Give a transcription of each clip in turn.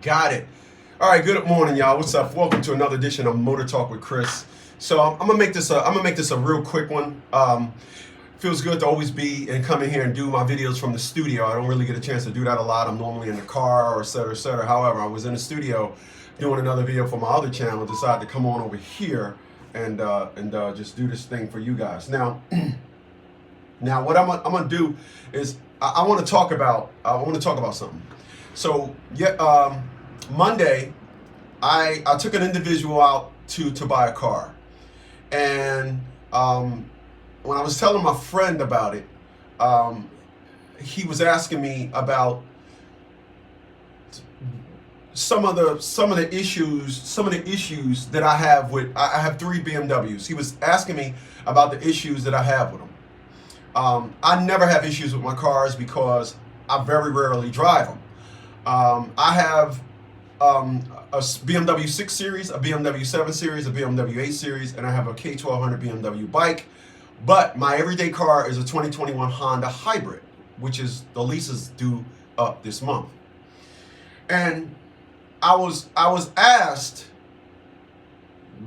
Got it. All right. Good morning, y'all. What's up? Welcome to another edition of Motor Talk with Chris. So I'm gonna make this a real quick one. Feels good to always be and come in here and do my videos from the studio. I don't really get a chance to do that a lot. I'm normally in the car or et cetera, et cetera. However, I was in the studio doing another video for my other channel. Decided to come on over here and just do this thing for you guys. Now, what I'm gonna do is I want to talk about something. So yeah, Monday I took an individual out to buy a car, and when I was telling my friend about it, he was asking me about some of the issues that I have with. I have 3 BMWs. He was asking me about the issues that I have with them. I never have issues with my cars because I very rarely drive them. I have a BMW 6 Series, a BMW 7 Series, a BMW 8 Series, and I have a K1200 BMW bike. But my everyday car is a 2021 Honda Hybrid, which is the lease is due up this month. And I was asked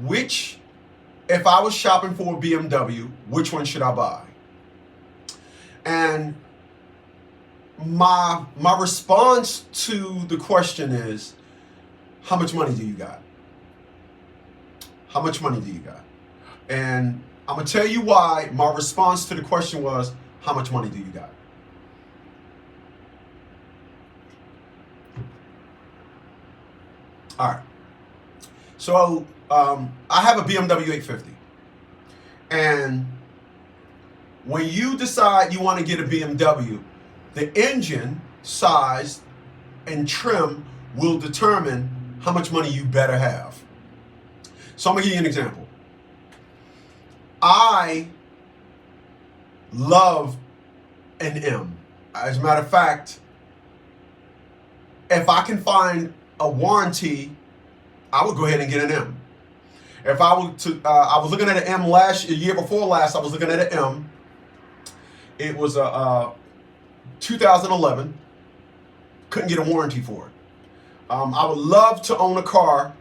if I was shopping for a BMW, which one should I buy? And my response to the question is, how much money do you got? How much money do you got? And I'm gonna tell you why my response to the question was, how much money do you got? All right. So I have a BMW 850, and when you decide you want to get a BMW, the engine size and trim will determine how much money you better have. So I'm gonna give you an example. I love an M. As a matter of fact, if I can find a warranty, I would go ahead and get an M. If I were to, I was looking at an M a year before last, I was looking at an M. It was a 2011. Couldn't get a warranty for it. I would love to own a car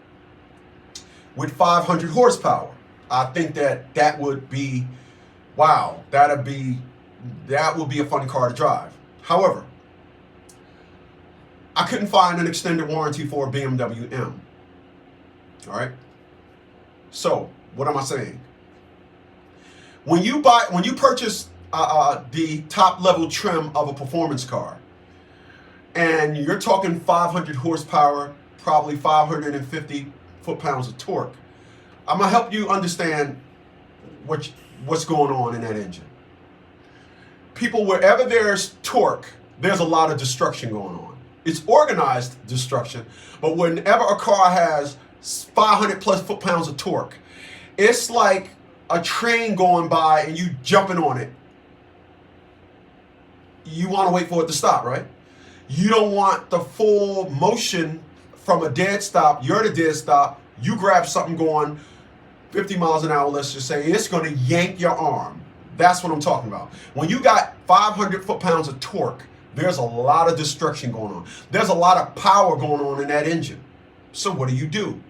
with 500 horsepower. I think that would be, wow, that would be a fun car to drive. However, I couldn't find an extended warranty for a BMW M. All right. So what am I saying? When you purchase the top level trim of a performance car, and you're talking 500 horsepower, probably 550 foot-pounds of torque, I'm gonna help you understand what's going on in that engine. People, wherever there's torque, there's a lot of destruction going on. It's organized destruction, but whenever a car has 500 plus foot-pounds of torque, it's like a train going by and you jumping on it. You want to wait for it to stop, right? You don't want the full motion from a dead stop. You're at a dead stop. You grab something going 50 miles an hour, let's just say, it's going to yank your arm. That's what I'm talking about. When you got 500 foot-pounds of torque, there's a lot of destruction going on. There's a lot of power going on in that engine. So what do?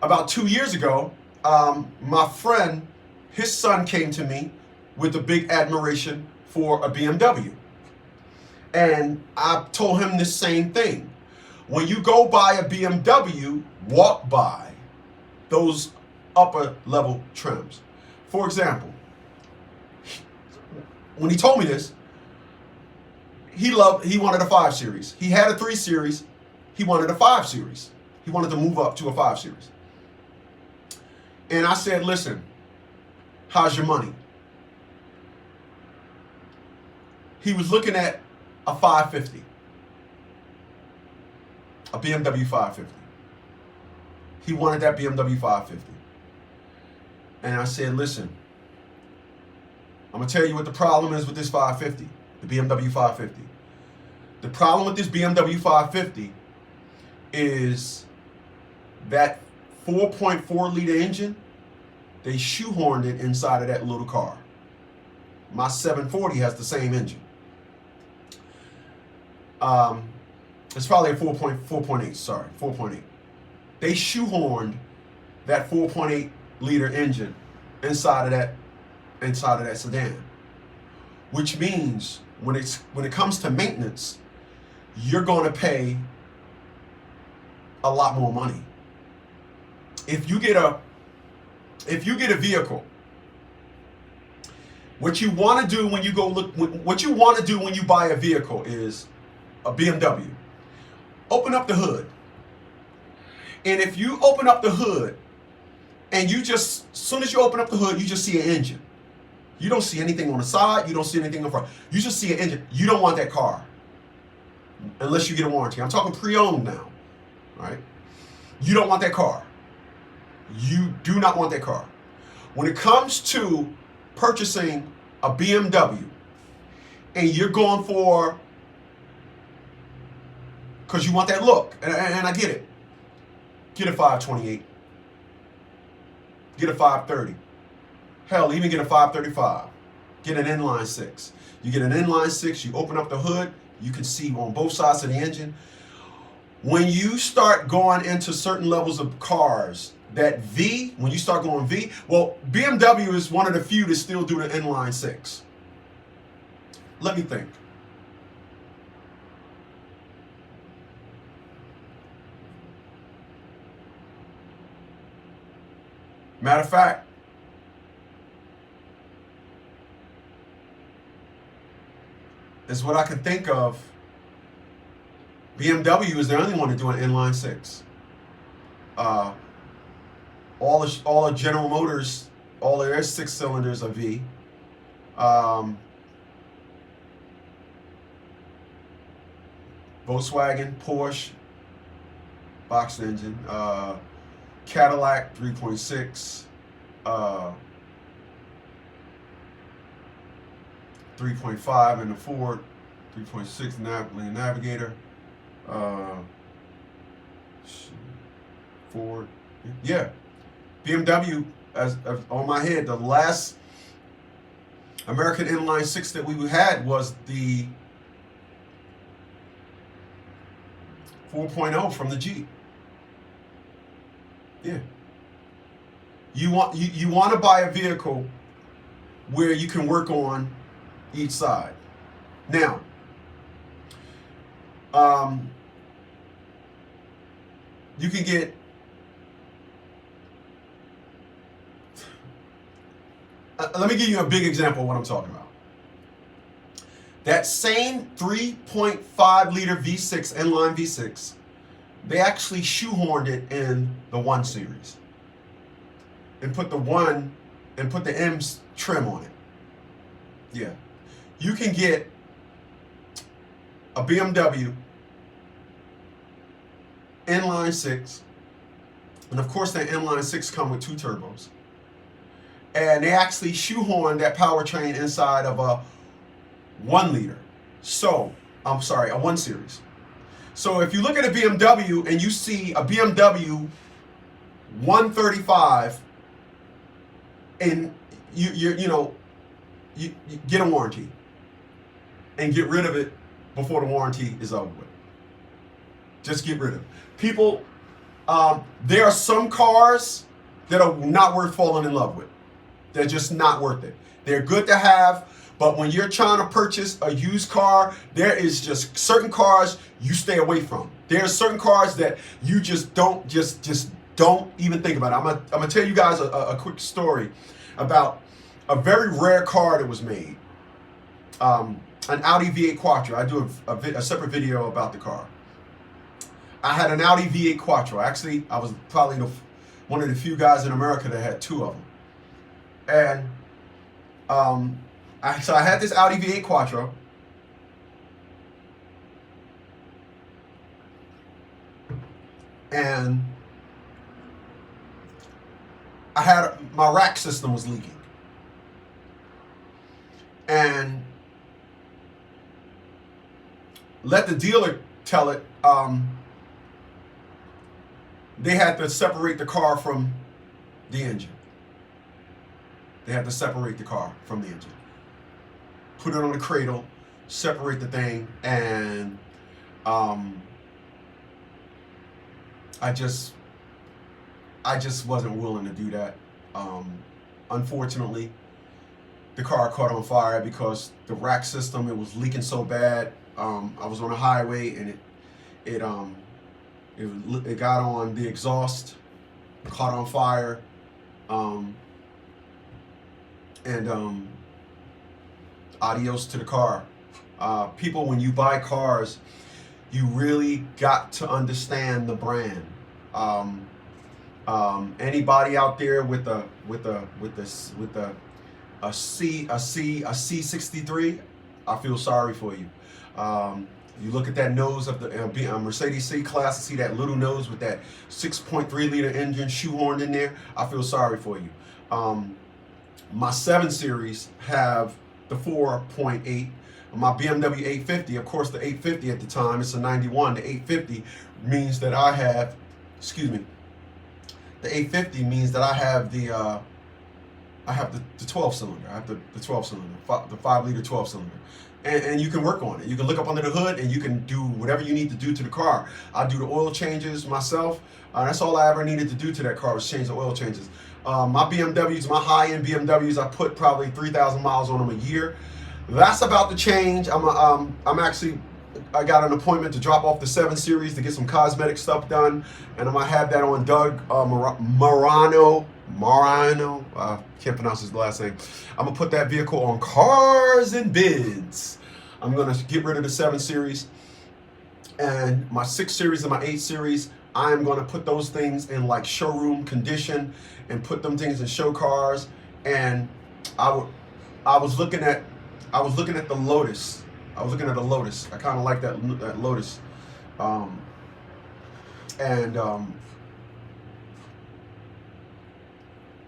About 2 years ago, my friend, his son came to me with a big admiration for a BMW. And I told him the same thing. When you go buy a BMW, walk by those upper level trims. For example, when he told me this, he wanted a 5 Series. He had a 3 Series. He wanted a 5 Series. He wanted to move up to a 5 Series. And I said, listen, how's your money? He was looking at a 550, a BMW 550. He wanted that BMW 550. And I said, listen, I'm going to tell you what the problem is with this 550, the BMW 550. The problem with this BMW 550 is that 4.4 liter engine, they shoehorned it inside of that little car. My 740 has the same engine. It's probably a 4.8, sorry, 4.8. They shoehorned that 4.8 liter engine inside of that sedan. Which means when it comes to maintenance, you're going to pay a lot more money. If you get a vehicle, what you want to do when you buy a vehicle is a BMW. Open up the hood. And if you open up the hood and as soon as you open up the hood, you just see an engine. You don't see anything on the side. You don't see anything in front. You just see an engine. You don't want that car unless you get a warranty. I'm talking pre-owned now, right? You don't want that car. You do not want that car. When it comes to purchasing a BMW and you're going for, because you want that look, and I get it, get a 528, get a 530. Hell, even get a 535. Get an inline 6. You get an inline 6, you open up the hood, you can see on both sides of the engine. When you start going into certain levels of cars, when you start going V, well, BMW is one of the few that still do the inline 6. Let me think. Matter of fact, is what I can think of. BMW is the only one to do an inline 6. All the General Motors, all of their 6 cylinders are V. Volkswagen, Porsche, boxed engine. Cadillac 3.6. 3.5 in the Ford, 3.6 Navigator, Ford, yeah. BMW, as on my head, the last American inline 6 that we had was the 4.0 from the Jeep. Yeah. You want to buy a vehicle where you can work on each side. Now, you can get let me give you a big example of what I'm talking about. That same 3.5 liter V6, inline V6, they actually shoehorned it in the 1 Series and put the M's trim on it. Yeah. You can get a BMW inline 6, and of course that inline 6 come with 2 turbos. And they actually shoehorned that powertrain inside of a 1 liter. So, I'm sorry, a 1 Series. So if you look at a BMW and you see a BMW 135 and you get a warranty and get rid of it before the warranty is over with. Just get rid of it. People, there are some cars that are not worth falling in love with. They're just not worth it. They're good to have, but when you're trying to purchase a used car, there is just certain cars you stay away from. There are certain cars that you just don't even think about. I'm gonna tell you guys a quick story about a very rare car that was made. An Audi V8 Quattro. I do a separate video about the car. I had an Audi V8 Quattro. Actually, I was probably one of the few guys in America that had 2 of them. And so I had this Audi V8 Quattro. And my rack system was leaking. And let the dealer tell it, they had to separate the car from the engine. They had to separate the car from the engine. Put it on the cradle, separate the thing, and I just wasn't willing to do that. Unfortunately, the car caught on fire because the rack system, it was leaking so bad. I was on a highway and it got on the exhaust, caught on fire, and adios to the car. People, when you buy cars, you really got to understand the brand. Anybody out there with a C63, I feel sorry for you. You look at that nose of the Mercedes C-Class and see that little nose with that 6.3 liter engine shoehorned in there. I feel sorry for you. My 7 Series have the 4.8. My BMW 850, of course, the 850 at the time, it's a 91. The 850 means that I have, the 850 means that I have the 12 cylinder. I have the 12 cylinder, the 5 liter 12 cylinder. And you can work on it. You can look up under the hood and you can do whatever you need to do to the car. I do the oil changes myself. That's all I ever needed to do to that car was change the oil changes. My BMWs, my high-end BMWs, I put probably 3,000 miles on them a year. That's about to change. I got an appointment to drop off the 7 Series to get some cosmetic stuff done, and I'm gonna have that on Doug Marano. I can't pronounce his last name. I'm gonna put that vehicle on Cars and Bids. I'm gonna get rid of the 7 Series, and my 6 Series and my 8 Series, I'm gonna put those things in like showroom condition and put them things in show cars. And I was looking at the Lotus. I kind of like that Lotus. I'm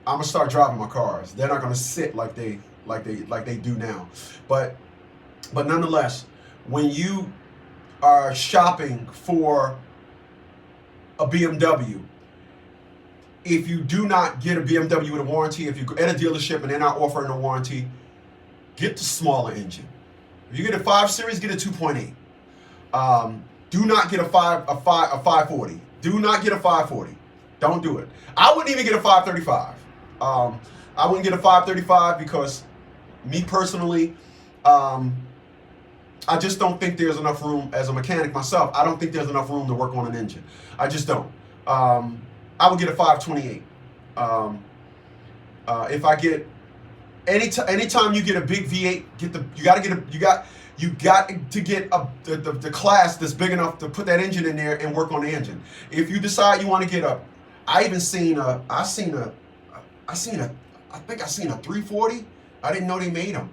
gonna start driving my cars. They're not gonna sit like they do now. But nonetheless, when you are shopping for a BMW, if you do not get a BMW with a warranty, if you're at a dealership and they're not offering a warranty, get the smaller engine. If you get a 5 Series, get a 2.8. Do not get a 540. Do not get a 540. Don't do it. I wouldn't even get a 535. I wouldn't get a 535 because, me personally, I just don't think there's enough room. As a mechanic myself, I don't think there's enough room to work on an engine. I just don't. I would get a 528. If I get anytime you get a big V8, you got to get the class that's big enough to put that engine in there and work on the engine. If you decide you want to get I think I seen a 340. I didn't know they made them.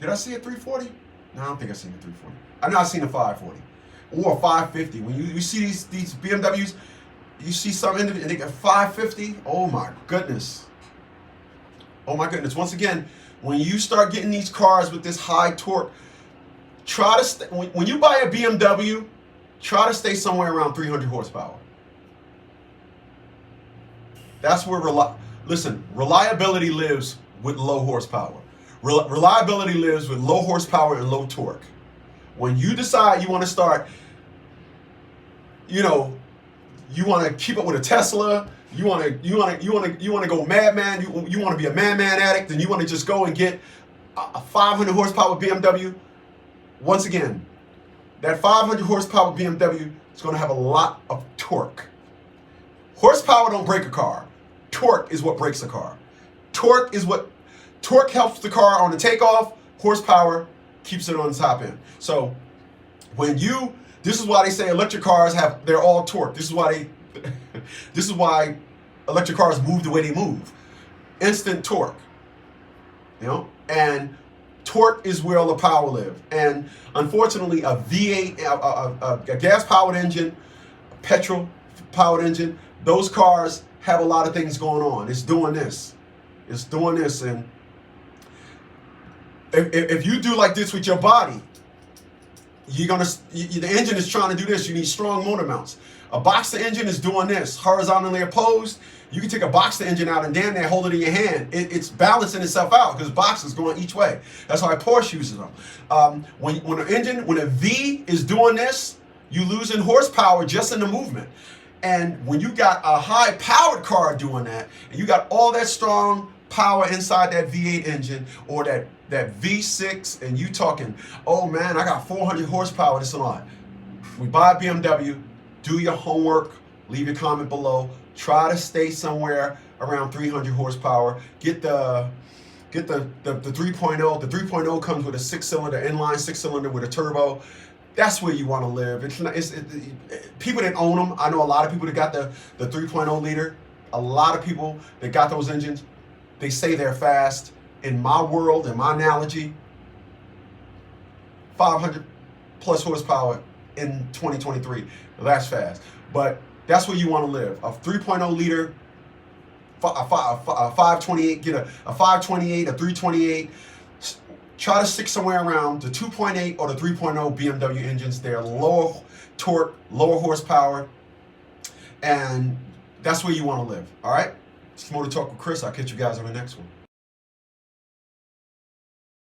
Did I see a 340? No, I don't think I seen a 340. I know I seen a 540 or a 550. When you see these BMWs, you see some and they got 550. Oh my goodness. Oh my goodness. Once again, when you start getting these cars with this high torque, try to when you buy a BMW, try to stay somewhere around 300 horsepower. That's where reliability lives with low horsepower. Reliability lives with low horsepower and low torque. When you decide you want to start, you want to keep up with a Tesla, you want to go madman, you want to be a madman addict, and you want to just go and get a 500 horsepower BMW. Once again, that 500 horsepower BMW is going to have a lot of torque. Horsepower don't break a car. Torque is what breaks a car. Torque helps the car on the takeoff. Horsepower keeps it on the top end. So this is why they say electric cars they're all torque. This is why electric cars move the way they move. Instant torque. And torque is where all the power lives. And unfortunately, a V8, a gas-powered engine, a petrol-powered engine, those cars have a lot of things going on. It's doing this. And if you do like this with your body, the engine is trying to do this. You need strong motor mounts. A Boxster engine is doing this, horizontally opposed. You can take a Boxster engine out and damn near hold it in your hand. It's balancing itself out because Boxster's going each way. That's why Porsche uses them. When a V is doing this, you losing horsepower just in the movement. And when you got a high-powered car doing that, and you got all that strong power inside that V8 engine or that V6, and you talking, oh man, I got 400 horsepower, this and all. We buy a BMW, do your homework, leave your comment below. Try to stay somewhere around 300 horsepower. Get the 3.0. The 3.0 comes with a 6-cylinder, inline 6-cylinder with a turbo. That's where you want to live. People that own them. I know a lot of people that got the 3.0 liter. A lot of people that got those engines, they say they're fast. In my world, in my analogy, 500 plus horsepower in 2023. That's fast. But that's where you want to live. A 3.0 liter, a 528, get a 528, a 328. Try to stick somewhere around the 2.8 or the 3.0 BMW engines. They're lower torque, lower horsepower, and that's where you want to live. All right? It's Motor Talk with Chris. I'll catch you guys on the next one.